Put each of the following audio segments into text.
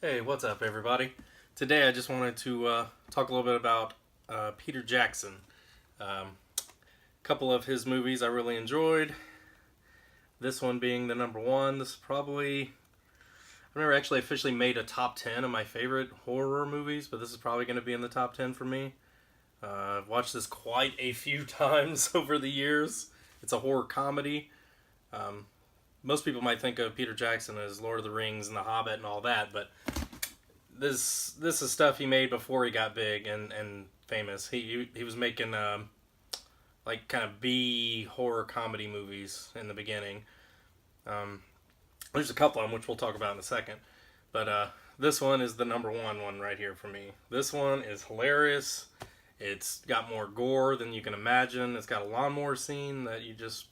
Hey, what's up, everybody? Today I just wanted to talk a little bit about Peter Jackson. A couple of his movies I really enjoyed. This one being the number one. This is probably... I've never actually officially made a top 10 of my favorite horror movies, but this is probably going to be in the top 10 for me. I've watched this quite a few times over the years. It's a horror comedy. Most people might think of Peter Jackson as Lord of the Rings and The Hobbit and all that, but this is stuff he made before he got big and famous. He was making like kind of B horror comedy movies in the beginning. There's a couple of them which we'll talk about in a second, but this one is the number one right here for me. This one is hilarious. It's got more gore than you can imagine. It's got a lawnmower scene that you just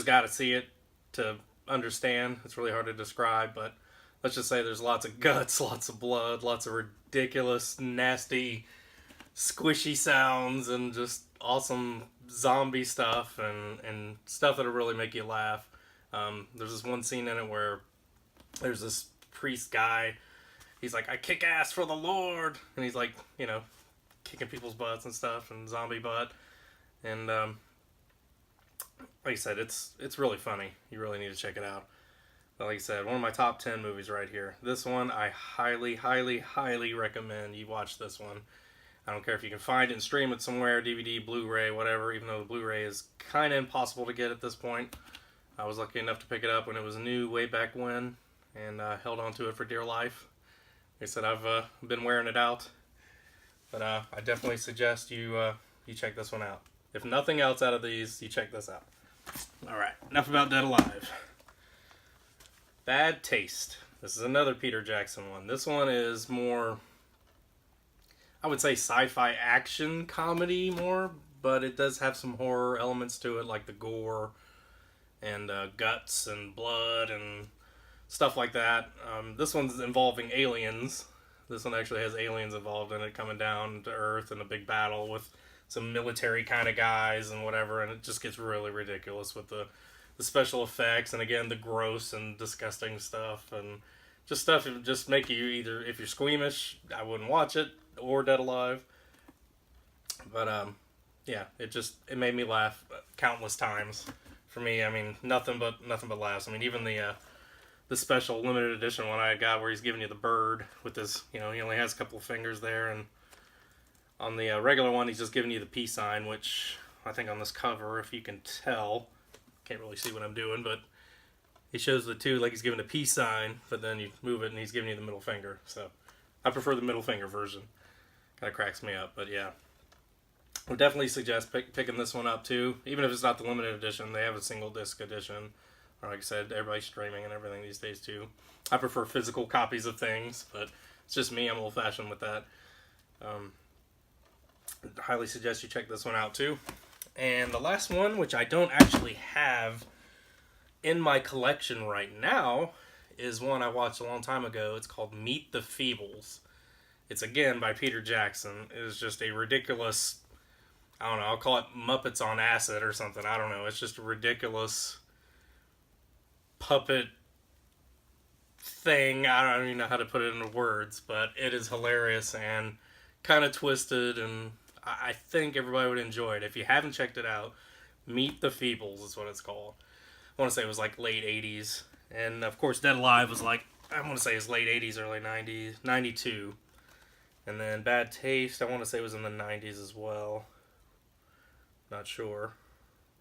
got to see it to understand. It's really hard to describe, but let's just say there's lots of guts, lots of blood, lots of ridiculous, nasty, squishy sounds, and just awesome zombie stuff and stuff that'll really make you laugh. There's this one scene in it where there's this priest guy. He's like, I kick ass for the Lord. And he's like, kicking people's butts and stuff and zombie butt. And like I said, it's really funny. You really need to check it out. But like I said, one of my top 10 movies right here. This one, I highly, highly, highly recommend you watch this one. I don't care if you can find it and stream it somewhere, DVD, Blu-ray, whatever, even though the Blu-ray is kind of impossible to get at this point. I was lucky enough to pick it up when it was new way back when, and held on to it for dear life. Like I said, I've been wearing it out. But I definitely suggest you check this one out. If nothing else out of these, you check this out. Alright, enough about Dead Alive. Bad Taste. This is another Peter Jackson one. This one is more, I would say, sci-fi action comedy more, but it does have some horror elements to it, like the gore and guts and blood and stuff like that. This one's involving aliens. This one actually has aliens involved in it, coming down to Earth in a big battle with some military kind of guys and whatever, and it just gets really ridiculous with the special effects, and again, the gross and disgusting stuff, and just stuff that would just make you either, if you're squeamish, I wouldn't watch it, or Dead Alive. But, yeah, it made me laugh countless times. For me, I mean, nothing but laughs. I mean, even the special limited edition one I got where he's giving you the bird with his, he only has a couple of fingers there, and on the regular one, he's just giving you the peace sign, which I think on this cover, if you can tell, can't really see what I'm doing, but he shows the two like he's giving a peace sign, but then you move it and he's giving you the middle finger. So I prefer the middle finger version. Kind of cracks me up, but yeah. I would definitely suggest picking this one up too. Even if it's not the limited edition, they have a single disc edition. Or like I said, everybody's streaming and everything these days too. I prefer physical copies of things, but it's just me. I'm old-fashioned with that. Highly suggest you check this one out too. And the last one, which I don't actually have in my collection right now, is one I watched a long time ago. It's called Meet the Feebles. It's again by Peter Jackson. It is just a ridiculous, I don't know, I'll call it Muppets on acid or something. I don't know. It's just a ridiculous puppet thing. I don't even know how to put it into words, but it is hilarious and kind of twisted, and I think everybody would enjoy it. If you haven't checked it out, Meet the Feebles is what it's called. I want to say it was like late 80s. And of course, Dead Alive was like, I want to say it's late 80s, early 90s, 92. And then Bad Taste, I want to say was in the 90s as well. Not sure.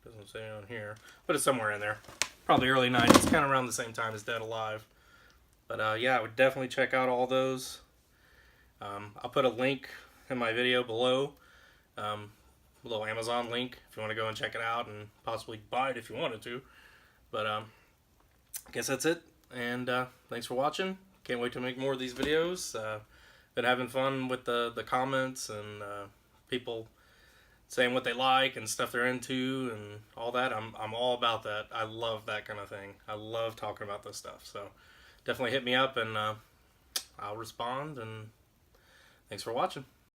Doesn't say on here. But it's somewhere in there. Probably early 90s, kind of around the same time as Dead Alive. But yeah, I would definitely check out all those. I'll put a link in my video below. A little Amazon link if you want to go and check it out and possibly buy it if you wanted to. But I guess that's it. And thanks for watching. Can't wait to make more of these videos. Been having fun with the comments and people saying what they like and stuff they're into and all that. I'm all about that. I love that kind of thing. I love talking about this stuff. So definitely hit me up and I'll respond. And thanks for watching.